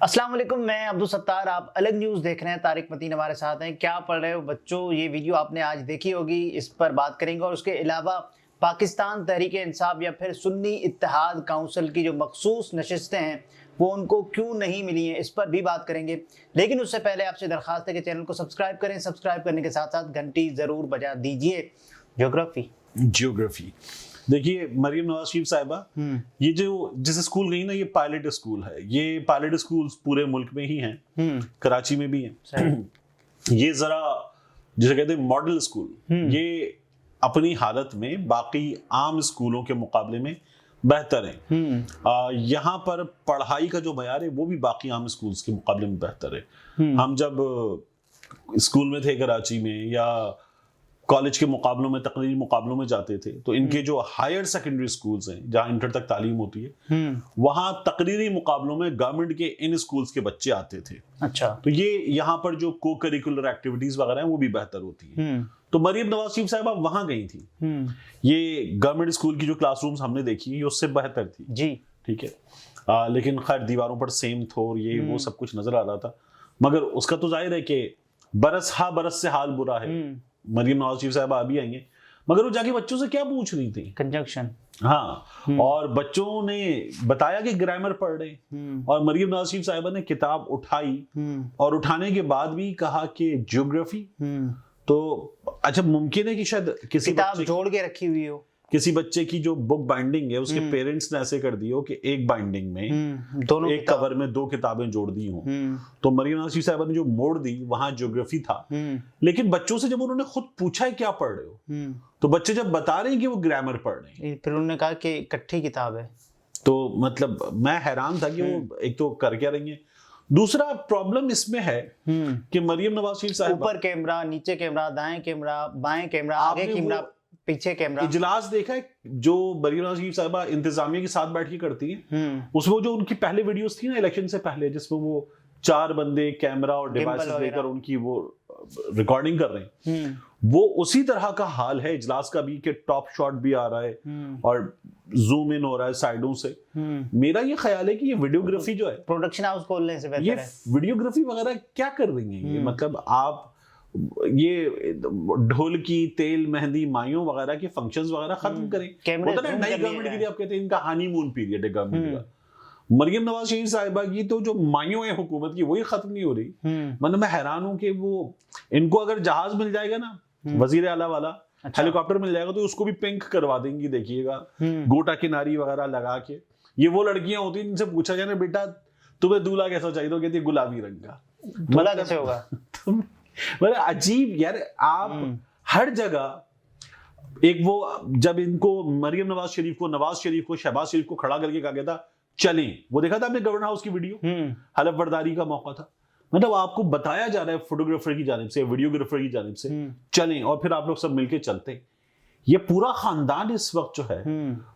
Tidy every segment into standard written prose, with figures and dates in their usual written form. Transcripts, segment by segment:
अस्सलाम वालेकुम, मैं अब्दुल सत्तार। आप अलग न्यूज़ देख रहे हैं। तारिक मतीन हमारे साथ हैं। क्या पढ़ रहे हो बच्चों? ये वीडियो आपने आज देखी होगी, इस पर बात करेंगे। और उसके अलावा पाकिस्तान तहरीक इंसाफ या फिर सुन्नी इत्तेहाद काउंसिल की जो मखसूस नशिस्तें हैं वो उनको क्यों नहीं मिली हैं, इस पर भी बात करेंगे। लेकिन उससे पहले आपसे दरख्वास्त है कि चैनल को सब्सक्राइब करें। सब्सक्राइब करने के साथ साथ घंटी ज़रूर बजा दीजिए। ज्योग्राफी देखिए, मरियम नवाज शरीफ साहिबा ये जो जिस स्कूल गई ना, ये पायलट स्कूल है। ये पायलट स्कूल पूरे मुल्क में ही हैं, कराची में भी हैं। ये जरा जिसे कहते हैं मॉडल स्कूल, ये अपनी हालत में बाकी आम स्कूलों के मुकाबले में बेहतर है। यहाँ पर पढ़ाई का जो मयार है वो भी बाकी आम स्कूल्स के मुकाबले में बेहतर है। हम जब स्कूल में थे कराची में या कॉलेज के मुकाबलों में, तकरीरी मुकाबलों में जाते थे, तो इनके जो हायर सेकेंडरी स्कूल्स हैं जहां इंटर तक तालीम होती है, वहां तकरीरी मुकाबलों में गवर्नमेंट के इन स्कूल्स के बच्चे आते थे। अच्छा, तो ये यहाँ पर जो को करिकुलर एक्टिविटीज वगैरह हैं वो भी बेहतर होती है। तो मरियम नवाज शरीफ साहिबा वहां गई थी। ये गवर्नमेंट स्कूल की जो क्लासरूम्स हमने देखी ये उससे बेहतर थी जी, ठीक है। लेकिन खैर दीवारों पर सेम थोर ये वो सब कुछ नजर आ रहा था, मगर उसका तो जाहिर है कि बरस से हाल बुरा है। मरियम नवाज शरीफ साहब अभी आएंगे, मगर वो जाके बच्चों से क्या पूछ रही थी? कंजंक्शन। हाँ, और बच्चों ने बताया कि ग्रामर पढ़ रहे, और मरियम नवाज शरीफ साहिबा ने किताब उठाई और उठाने के बाद भी कहा कि ज्योग्राफी। तो अच्छा, मुमकिन है कि शायद किसी किताब जोड़ के रखी हुई हो, किसी बच्चे की जो बुक बाइंडिंग है उसके पेरेंट्स ने ऐसे कर दी हो कि एक बाइंडिंग में दोनों एक कवर में दो किताबें जोड़ दी हो। तो मरियम नवाज शरीफ साहिबा ने जो मोड़ दी वहां ज्योग्राफी था। लेकिन बच्चों से जब उन्होंने खुद पूछा है क्या पढ़ रहे हो, तो बच्चे जब बता रहे हैं कि वो ग्रामर पढ़ रहे हैं, फिर उन्होंने कहा कि इकट्ठी किताब है। तो मतलब मैं हैरान था कि वो एक तो कर क्या रही है। दूसरा प्रॉब्लम इसमें है कि मरियम नवाज शरीफ साहिबा ऊपर कैमरा, नीचे कैमरा, दाएं कैमरा, बाएं कैमरा, आगे कैमरा, पीछे कैमरा। इजलास देखा है जो मरियम नवाज शरीफ साहिबा इंतजामिया के साथ बैठ के करती है, उसमें जो उनकी पहले वीडियोस थी ना इलेक्शन से पहले, जिसमें वो 4 बंदे कैमरा और डिवाइसेस लेकर उनकी वो रिकॉर्डिंग कर रहे हैं, वो उसी तरह का हाल है इजलास का भी, कि टॉप शॉट भी आ रहा है और जूम इन हो रहा है साइडों से। मेरा ये ख्याल है कि ये वीडियोग्राफी जो है, प्रोडक्शन हाउस खोलने से बेहतर है। ये वीडियोग्राफी वगैरह क्या कर रही है ये? मतलब आप ये ढोल की तेल मेहंदी माइयों वगैरह के फंक्शंस वगैरह खत्म करें। होता है नई गवर्नमेंट के लिए आप कहते हैं इनका हनीमून पीरियड है गवर्नमेंट का। मरियम नवाज शरीफ साहिबा की तो जो माइयों है हुकूमत की वही खत्म नहीं हो रही। मतलब मैं हैरान हूं कि वो इनको अगर जहाज मिल जाएगा ना, वजीर आला वाला, अच्छा, हेलीकॉप्टर मिल जाएगा, तो उसको भी पिंक करवा देंगी, देखिएगा, गोटा किनारी वगैरह लगा के। ये वो लड़कियां होती हैं जिनसे पूछा जाए ना, बेटा तुम्हें दूल्हा कैसा चाहिए, तो कहती है गुलाबी रंग का। दूल्हा कैसे होगा? मतलब अजीब यार। आप हर जगह एक वो, जब इनको मरियम नवाज शरीफ को, नवाज शरीफ को, शहबाज शरीफ को खड़ा करके कहा गया था चलें, वो देखा था आपने गवर्नर हाउस की वीडियो, हलफ बर्दारी का मौका था। मतलब आपको बताया जा रहा है फोटोग्राफर की जानिब से, वीडियोग्राफर की जानिब से चलें, और फिर आप लोग सब मिलके चलते। ये पूरा खानदान इस वक्त जो है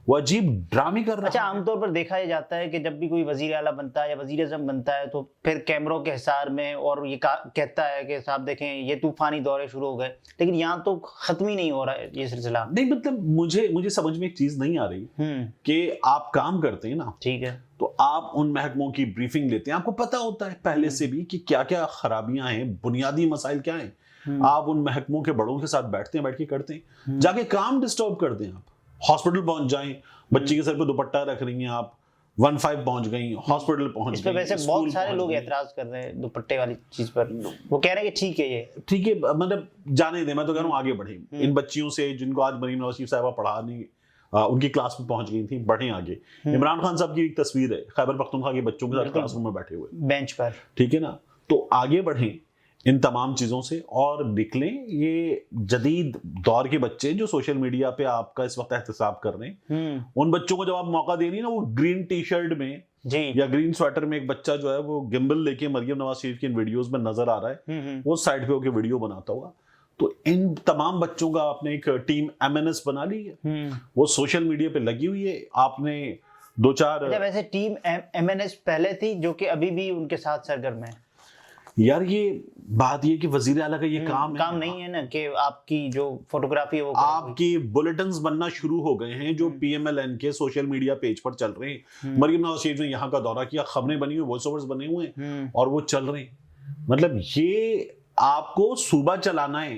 वो अजीब ड्रामे कर रहा है। अच्छा, आमतौर पर देखा जाता है कि जब भी कोई वजीर आला बनता है या वजीर आज़म बनता है तो फिर कैमरों के हिसार में और ये कहता है कि साहब देखें ये तूफानी दौरे शुरू हो गए, लेकिन यहाँ तो खत्म ही नहीं हो रहा है ये सिलसिला। नहीं, मतलब मुझे समझ में एक चीज नहीं आ रही कि आप काम करते हैं ना, ठीक है, तो आप उन महकमों की ब्रीफिंग लेते हैं, आपको पता होता है पहले से भी कि क्या क्या खराबियां हैं, बुनियादी मसाइल क्या हैं। आप उन महकमों के बड़ों के साथ बैठ के करते हैं, जाके काम डिस्टर्ब कर दें। आप हॉस्पिटल पहुंच जाएं, बच्ची के सर पे दुपट्टा रख रही हैं आप, 15 पहुंच गई, हॉस्पिटल पहुंच गई। वैसे बहुत सारे लोग एतराज कर रहे हैं दुपट्टे वाली चीज पर। वो कह रहे हैं कि ठीक है, ये ठीक है, मतलब जाने दें। मैं तो कह रहा हूँ आगे बढ़े इन बच्चियों से जिनको आज मरियम नवाज शरीफ साहिबा पढ़ाने उनकी क्लास में पहुंच गई थी, बढ़े आगे। इमरान खान साहब की एक तस्वीर है खैबर पख्तूनख्वा के बच्चों के साथ क्लासरूम में बैठे हुए बेंच पर, ठीक है ना। तो आगे बढ़े इन तमाम चीजों से और निकलें। ये जदीद दौर के बच्चे जो सोशल मीडिया पे आपका इस वक्त एहतसाब कर रहे हैं, उन बच्चों को जब आप मौका दे रही ना, वो ग्रीन टी शर्ट में जी या ग्रीन स्वेटर में एक बच्चा जो है वो गिम्बल लेके मरियम नवाज शरीफ की इन वीडियोस में नजर आ रहा है, वो साइड पे होकर वीडियो बनाता हुआ। तो इन तमाम बच्चों का आपने एक टीम MNS बना ली है, वो सोशल मीडिया पे लगी हुई है। आपने 2-4 वैसे टीम MNS पहले थी जो कि अभी भी उनके साथ सरगर्म है। यार ये बात ये कि वजीर आला का ये काम नहीं है ना कि आपकी जो फोटोग्राफी है वो आपकी बुलेटिन्स बनना शुरू हो गए हैं जो PMLN के सोशल मीडिया पेज पर चल रहे हैं। मरियम नवाज शरीफ ने यहाँ का दौरा किया, खबरें बनी हुई, वॉइस ओवर्स बने हुए हैं और वो चल रहे हैं। मतलब ये आपको सूबा चलाना है,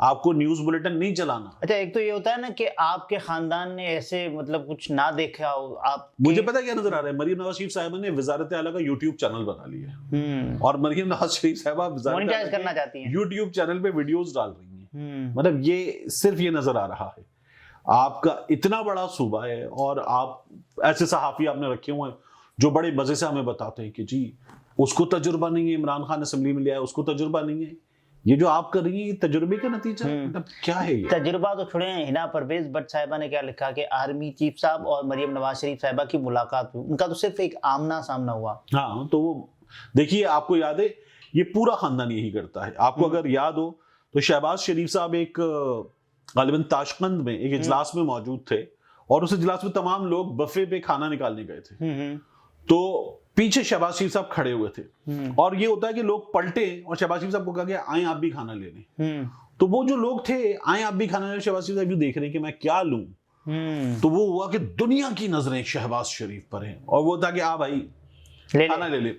आपको न्यूज बुलेटिन नहीं चलाना। अच्छा, एक तो ये होता है ना कि आपके खानदान ने ऐसे मतलब कुछ ना देखा हो आप। मुझे पता क्या नजर आ रहा है, मरियम नवाज शरीफ साहिबा ने वजारत आला का यूट्यूब चैनल बना लिया है और मरियम नवाज शरीफ साहिबा मोनेटाइज करना चाहती हैं, यूट्यूब चैनल पे वीडियोस डाल रही हैं। मतलब ये सिर्फ ये नजर आ रहा है, आपका इतना बड़ा सूबा है और आप ऐसे सहाफी आपने रखे हुए हैं जो बड़े मजे से हमें बताते हैं कि जी उसको तजुर्बा नहीं है, इमरान खान असेंबली में लिया है, उसको तजुर्बा नहीं है। ये जो आप कर रही है तजुर्बे का नतीजा है। मतलब क्या है ये? तजुर्बा तो छोड़े, हिना परवेज भट्ट साहिबा ने क्या लिखा कि आर्मी चीफ साहब और मरियम नवाज शरीफ साहिबा की मुलाकात हुई, उनका तो सिर्फ एक आमना सामना हुआ। हाँ, तो वो देखिए, आपको याद है ये पूरा खानदान यही करता है। आपको अगर याद हो तो शहबाज शरीफ साहब एक गालिबन ताशकंद में एक इजलास में मौजूद थे और उस इजलास में तमाम लोग बफे पे खाना निकालने गए थे। तो पीछे शहबाज शरीफ साहब खड़े हुए थे और ये होता है कि लोग पलटे और शहबाज शरीफ साहब को कहा गया आए आप भी खाना ले लें। तो वो जो लोग थे आए आप भी खाना ले, शहबाज शरीफ साहब देख रहे हैं कि मैं क्या लूं। तो वो हुआ कि दुनिया की नजरें शहबाज शरीफ पर हैं और वो था कि आ भाई खाना ले ले।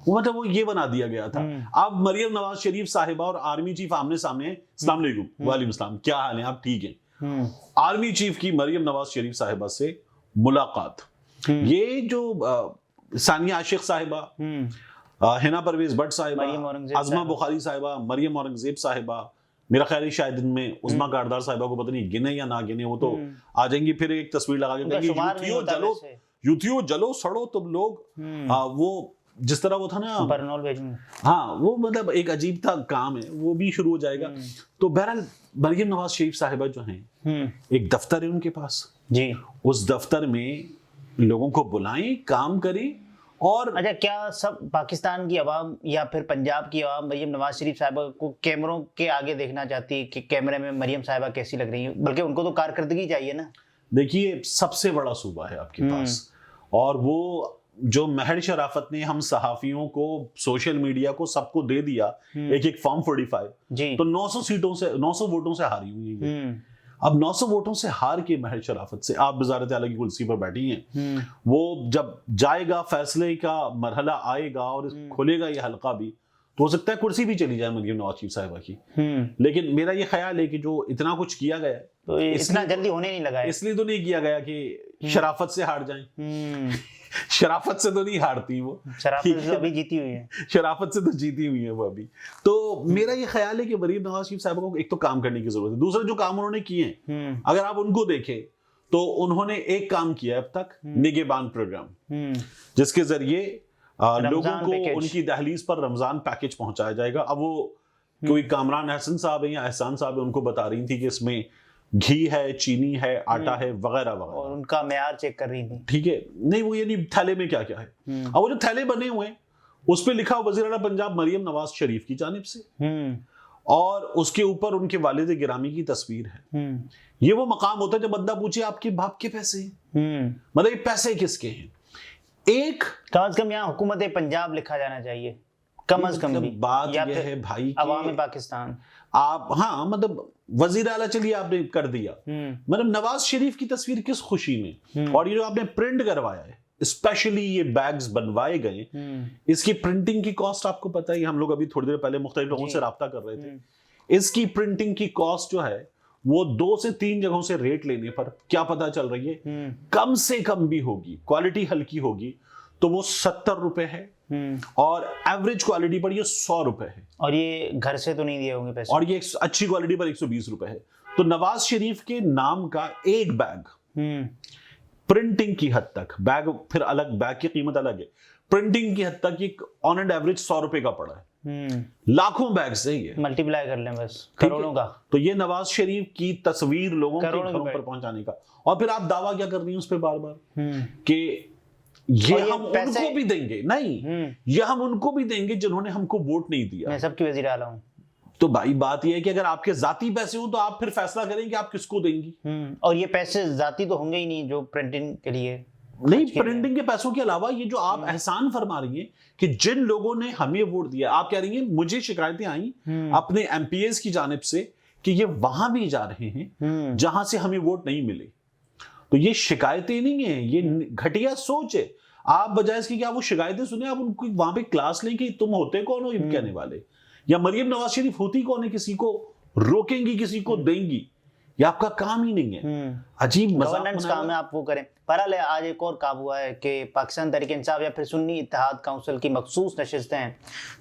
वो मतलब वो ये बना दिया गया था। अब मरियम नवाज शरीफ साहिबा और आर्मी चीफ आमने सामने हैं। अस्सलाम वालेकुम। वालेकुम सलाम, क्या हाल है, आप ठीक हैं? आर्मी चीफ की मरियम नवाज शरीफ साहिबा से मुलाकात। ये जो सानिया आशिक साहिबा, हिना परवेज भट्ट साहिबा, अजमा बुखारी साहिबा, मरियम औरंगजेब साहिबा, मेरा ख्याल है शायद इनमें उस्मा कारदार साहिबा को पता नहीं गिने या ना गिने, वो तो आ जाएंगी फिर एक तस्वीर लगा के कहेंगे यूथियो जलो सड़ो तुम लोग। वो जिस तरह वो था ना बरनौल भेजूंगा, हाँ वो मतलब एक अजीब था काम है, वो भी शुरू हो जाएगा। तो बहरहाल मरियम नवाज शरीफ साहिबा जो हैं एक दफ्तर है उनके पास जी, उस दफ्तर में लोगों को बुलाएं, काम करें। और अच्छा, क्या सब पाकिस्तान की आवाम या फिर पंजाब की आवाम मरियम नवाज शरीफ साहिबा को कैमरों के आगे देखना चाहती है कि कैमरे में मरियम साहिबा कैसी लग रही है? बल्कि उनको तो कारकर्दगी चाहिए ना। देखिए, सबसे बड़ा सूबा है आपके पास और वो जो महर शराफत ने हम सहाफियों को, सोशल मीडिया को, सबको दे दिया एक एक फॉर्म 45 जी, तो 900 वोटों से हारी हुई है। अब 900 वोटों से हार के महर शराफत से आप वज़ारत आला की कुर्सी पर बैठी हैं। वो जब जाएगा, फैसले का मरहला आएगा और खुलेगा ये हल्का भी, तो हो सकता है कुर्सी भी चली जाए मरियम नवाज शरीफ साहिबा की। लेकिन मेरा ये ख्याल है कि जो इतना कुछ किया गया तो इतना जल्दी होने नहीं लगा है। इसलिए तो नहीं किया गया कि शराफत से हार जाएं। शराफत से तो नहीं हारती वो, शराफत से अभी जीती हुई है, शराफत से तो जीती हुई है वो अभी। तो मेरा ये ख्याल है कि मरियम नवाज शरीफ साहिबा को एक तो काम करने की जरूरत है। दूसरा जो काम उन्होंने किए हैं, अगर आप उनको देखें तो उन्होंने एक काम किया अब तक, निगहबान प्रोग्राम, जिसके जरिए लोगों को उनकी दहलीज पर रमजान पैकेज पहुंचाया जाएगा। अब वो कोई कामरान अहसन साहब है या एहसान साहब है, उनको बता रही थी कि इसमें घी है, चीनी है, आटा है, वगैरह वगैरह, और उनका मेयार चेक कर रही थी। ठीक है, नहीं वो ये नहीं थैले में क्या क्या है। अब वो जो थैले बने हुए हैं उस पे लिखा वज़ीर आला पंजाब मरियम नवाज शरीफ की जानिब से और उसके ऊपर उनके वालिद गिरामी की तस्वीर है। ये वो मकाम होता है जब बंदा पूछे आपके बाप के पैसे हैं, मतलब ये पैसे किसके हैं। एक कम से कम यहाँ हुकूमत पंजाब लिखा जाना चाहिए, कम से कम। बात यह है भाई, अवाम पाकिस्तान आप, हाँ मतलब वजीर आला चलिए आपने कर दिया, मतलब नवाज शरीफ की तस्वीर किस खुशी में। और ये जो आपने प्रिंट करवाया है, स्पेशली ये बैग्स बनवाए गए, इसकी प्रिंटिंग की कॉस्ट आपको पता है, हम लोग अभी थोड़ी देर पहले मुख्तलिफ लोगों से राब्ता कर रहे थे। इसकी प्रिंटिंग की कॉस्ट जो है वो 2 से 3 जगहों से रेट लेने पर क्या पता चल रही है, कम से कम भी होगी, क्वालिटी हल्की होगी तो वो 70 रुपए है और एवरेज क्वालिटी पर ये 100 रुपए है। और ये घर से तो नहीं दिए होंगे पैसे, और ये अच्छी क्वालिटी पर 120 रुपए है। तो नवाज शरीफ के नाम का एक बैग प्रिंटिंग की हद तक, बैग फिर अलग, बैग की कीमत अलग है, प्रिंटिंग की हद तक एक ऑन एंड एवरेज 100 रुपए का पड़ा है। लाखों बैग्स है ये, मल्टीप्लाई कर लें बस, करोड़ों का। तो ये नवाज शरीफ की तस्वीर लोगों के घरों पर पहुंचाने का, और फिर आप दावा क्या कर रही हैं उस पर बार बार कि ये हम उनको भी देंगे, नहीं ये हम उनको भी देंगे जिन्होंने हमको वोट नहीं दिया। मैं सबकी वजीर आला हूं। तो भाई बात ये है कि अगर आपके जाती पैसे हो तो आप फिर फैसला करें कि आप किसको देंगी। और ये पैसे जाती तो होंगे ही नहीं जो प्रिंटिंग के लिए, नहीं, प्रिंटिंग के पैसों के अलावा ये जो आप एहसान फरमा रही हैं कि जिन लोगों ने हमें वोट दिया, आप कह रही हैं मुझे शिकायतें आई अपने एमपीएस की जानिब से कि ये वहां भी जा रहे हैं जहां से हमें वोट नहीं मिले। तो ये शिकायतें नहीं है, ये घटिया सोच है। आप बजाय इसके कि आप वो शिकायतें सुने, आप उनको वहां पे क्लास लें कि तुम होते कौन हो ये कहने वाले, या मरियम नवाज शरीफ होती कौन है किसी को रोकेंगी, किसी को देंगी, ये आपका काम ही नहीं है। अजीब गवर्नेंस काम है, आप वो करें। बहरहाल आज एक और काम हुआ है कि पाकिस्तान तहरीक इंसाफ या फिर सुन्नी इत्तेहाद काउंसिल की मखसूस नशिस्तें हैं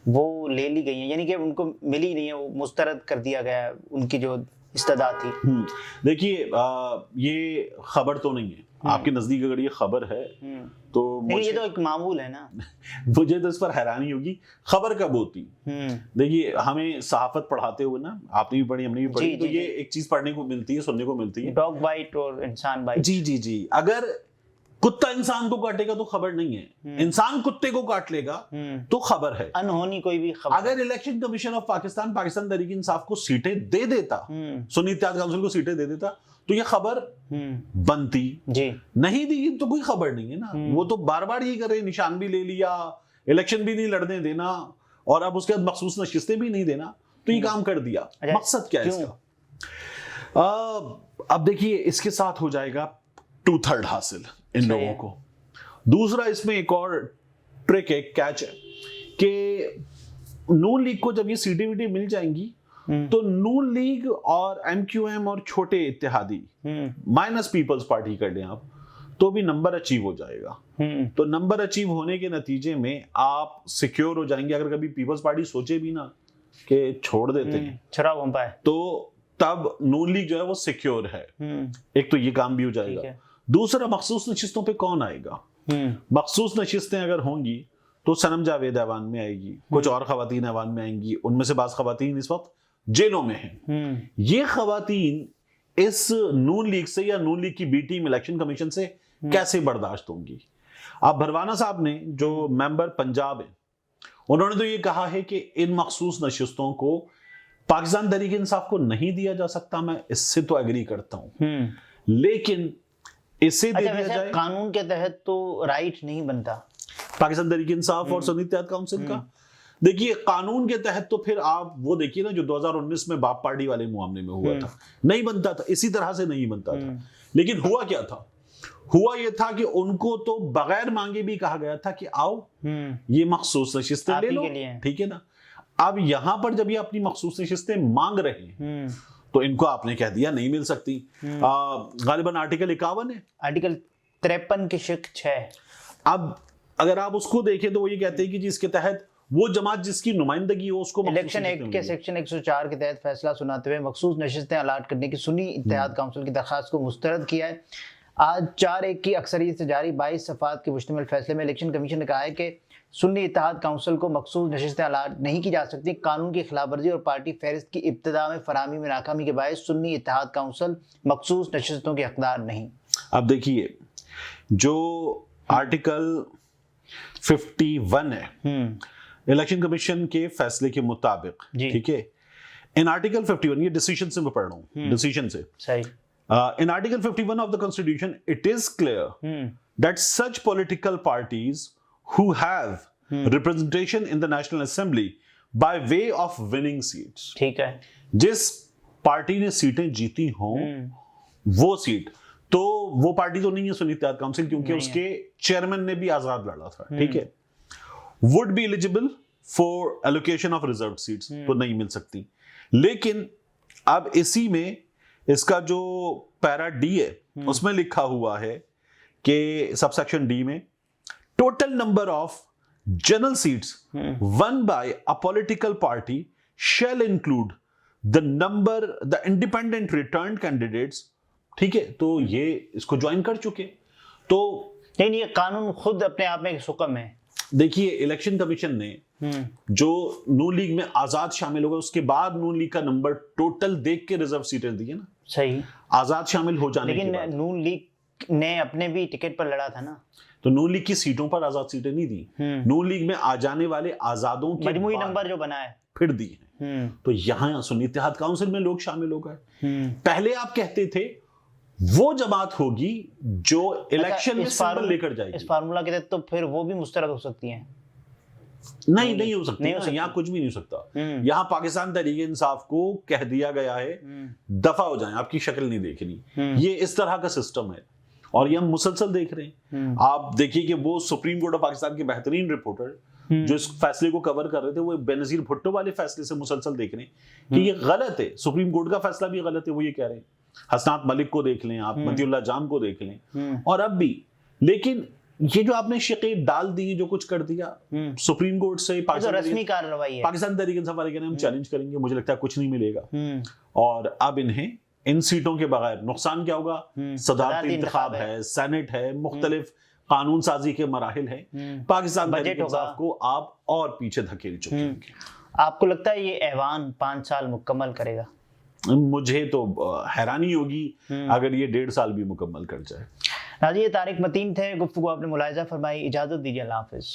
वो ले ली गई हैं, यानी कि उनको मिली नहीं है, वो मुस्तरद कर दिया गया है उनकी जो इस्तदा थी। देखिए ये खबर तो नहीं है आपके नजदीक, अगर ये खबर है तो ये तो एक मामूल है ना। मुझे तो इस पर हैरानी होगी, खबर कब होती। देखिए हमें सहाफत पढ़ाते हुए ना, आपने भी पढ़ी हमने भी पढ़ी, तो ये एक चीज पढ़ने को मिलती है, सुनने को मिलती है, डॉग बाइट और इंसान बाइट। जी जी जी, अगर कुत्ता इंसान को काटेगा तो खबर नहीं है, इंसान कुत्ते को काट लेगा तो खबर है, अनहोनी कोई भी खबर। अगर election commission of Pakistan Pakistan Tehreek Insaf को सीटें दे देता, सुन्नी इत्तेहाद काउंसिल को सीटें दे देता, तो ये खबर बनती जी। नहीं दी तो कोई खबर नहीं है ना। वो तो बार बार ये कर रहे, निशान भी ले लिया, इलेक्शन भी नहीं लड़ने देना, और अब उसके बाद मखसूस नशिस्तें भी नहीं देना, तो ये काम कर दिया। मकसद क्या है इसका? अब देखिए इसके साथ हो जाएगा 2/3 हासिल इन लोगों को। दूसरा इसमें एक और ट्रिक है, कैच है, कि नून लीग को जब ये सीटें वीटें मिल जाएंगी तो नून लीग और एमक्यूएम और छोटे इत्तेहादी माइनस पीपल्स पार्टी कर लें आप, तो भी नंबर अचीव हो जाएगा। तो नंबर अचीव होने के नतीजे में आप सिक्योर हो जाएंगे। अगर कभी पीपल्स पार्टी सोचे भी ना कि छोड़ देते हैं छुरा घूम पाए, तो तब नून लीग जो है वो सिक्योर है। एक तो ये काम भी हो जाएगा। दूसरा, मखसूस नशिस्तों पे कौन आएगा? मखसूस नशिस्तें अगर होंगी तो सनम जावेद ऐवान में आएगी, कुछ और खवातीन ऐवान में आएंगी, उनमें से बाज़ खवातीन इस वक्त जेलों में हैं। ये खवातीन इस नून लीग से या नून लीग की बी टीम इलेक्शन कमीशन से कैसे बर्दाश्त होंगी? आप भरवाना साहब ने, जो मेंबर पंजाब है, उन्होंने तो ये कहा है कि इन मखसूस नशिस्तों को पाकिस्तान तहरीक इंसाफ को नहीं दिया जा सकता। मैं इससे तो एग्री करता हूं, लेकिन इसे दे दिया जाए। कानून के तहत तो राइट नहीं बनता पाकिस्तान तहरीक इंसाफ और सुन्नी इत्तेहाद काउंसिल का। देखिए कानून के तहत तो फिर आप वो देखिए ना, जो 2019 में बाप पार्टी वाले मामले में हुआ था, नहीं बनता था, इसी तरह से नहीं बनता था। लेकिन हुआ क्या था? हुआ यह था कि उनको तो बगैर मांगे भी कहा गया था कि आओ ये मखसूस नशिस्तें ले लो, ठीक है ना। अब यहां पर जब ये अपनी मखसूस नशिस्तें मांग रहे हैं तो इनको आपने कह दिया नहीं मिल सकती। गालिबन आर्टिकल 51 है, आर्टिकल 53 की शिक 6। अब अगर आप उसको देखें तो वो ये कहते हैं कि जिसके तहत वो जमात जिसकी नुमाइंदगी हो उसको इलेक्शन एक्ट के सेक्शन 104 के तहत फैसला सुनाते हुए मखसूस नशिस्तें अलाट करने की सुन्नी इत्तेहाद काउंसिल की दरखास्त को मुस्तरद किया है। आज 4-1 की अक्सरियत से जारी 22 सफ़ात के मुश्तमिल फैसले में इलेक्शन कमीशन ने कहा है कि सुन्नी इत्तेहाद काउंसिल को मखसूस नशिस्तें अलाट नहीं की जा सकती। कानून की खिलाफवर्जी और पार्टी फहरिस्त की इब्तिदा में फराहमी में नाकामी के बायस सुन्नी इत्तेहाद काउंसिल मखसूस नशिस्तों के हकदार नहीं। अब देखिए जो आर्टिकल 51 है इलेक्शन कमीशन के फैसले के मुताबिक, ठीक है, इन आर्टिकल 51, ये डिसीजन से मैं पढ़ रहा हूँ, डिसीजन से सही, in Article 51 of the Constitution, it is clear that such political parties who have representation in the National Assembly by way of winning seats, ठीक है, जिस पार्टी ने सीटें जीती हों वो सीट, तो वो पार्टी तो नहीं है सुन्नी इत्तेहाद काउंसिल, क्योंकि उसके चेयरमैन ने भी आजाद लड़ा था, ठीक है, would be eligible for allocation of reserved seats, तो नहीं मिल सकती। लेकिन अब इसी में इसका जो पैरा डी है उसमें लिखा हुआ है कि सबसेक्शन डी में total number of general seats one by a political party shall include the number the independent return candidates, ठीक है, तो ये इसको ज्वाइन कर चुके। तो नहीं, ये कानून खुद अपने आप में एक हुक्म है। देखिए इलेक्शन कमीशन ने जो नून लीग में आजाद शामिल होगा उसके बाद नून लीग का नंबर टोटल देख के रिजर्व सीटें दी है ना, सही, आजाद शामिल हो जाने के बाद। लेकिन नून लीग ने अपने भी टिकट पर लड़ा था ना, तो नून लीग की सीटों पर आजाद सीटें नहीं दी, नून लीग में आ जाने वाले आजादों के मजमूई नंबर जो बना है फिर दी है। तो यहां सुन्नी इत्तेहाद काउंसिल में लोग शामिल हो गए। पहले आप कहते थे वो जमात होगी जो इलेक्शन में इस सिंबल लेकर जाएगी। इस फार्मूला के तहत तो फिर वो भी मुस्तरद हो सकती हैं। नहीं हो सकती, यहाँ कुछ भी नहीं हो सकता। यहाँ पाकिस्तान तहरीक इंसाफ को कह दिया गया है दफा हो जाएं, आपकी शक्ल नहीं देखनी। ये इस तरह का सिस्टम है और ये हम मुसलसल देख रहे हैं। आप देखिए कि वो सुप्रीम कोर्ट ऑफ पाकिस्तान के बेहतरीन रिपोर्टर जो इस फैसले को कवर कर रहे थे, वो बेनजीर भुट्टो वाले फैसले से मुसलसल देख रहे हैं कि ये गलत है, सुप्रीम कोर्ट का फैसला भी गलत है। वो ये कह रहे हैं, हसनात मलिक को देख लें आप, मतीउल्लाह जाम को देख लें, और अब भी। लेकिन ये जो आपने शिक़े डाल दी, जो कुछ कर दिया सुप्रीम कोर्ट से, रस्मी कार्रवाई है। पाकिस्तान तहरीक इंसाफ वाले कहने हम चैलेंज करेंगे, मुझे लगता है कुछ नहीं मिलेगा। और अब इन्हें इन सीटों के बगैर नुकसान क्या होगा? सदारती इंतखाब है, सेनेट है, मुख्तलिफ कानून साजी के मराहिल है, पाकिस्तान तहरीक इंसाफ को आप और पीछे धकेल चुके हैं। आपको लगता है ये ऐवान 5 साल मुकम्मल करेगा? मुझे तो हैरानी होगी अगर ये 1.5 साल भी मुकम्मल कर जाए। नाज़रीन, ये तारिक मतीन थे, गुफ्तगू आपने मुलाहिज़ा फरमाई। इजाज़त दीजिए, अल्लाह हाफ़िज़।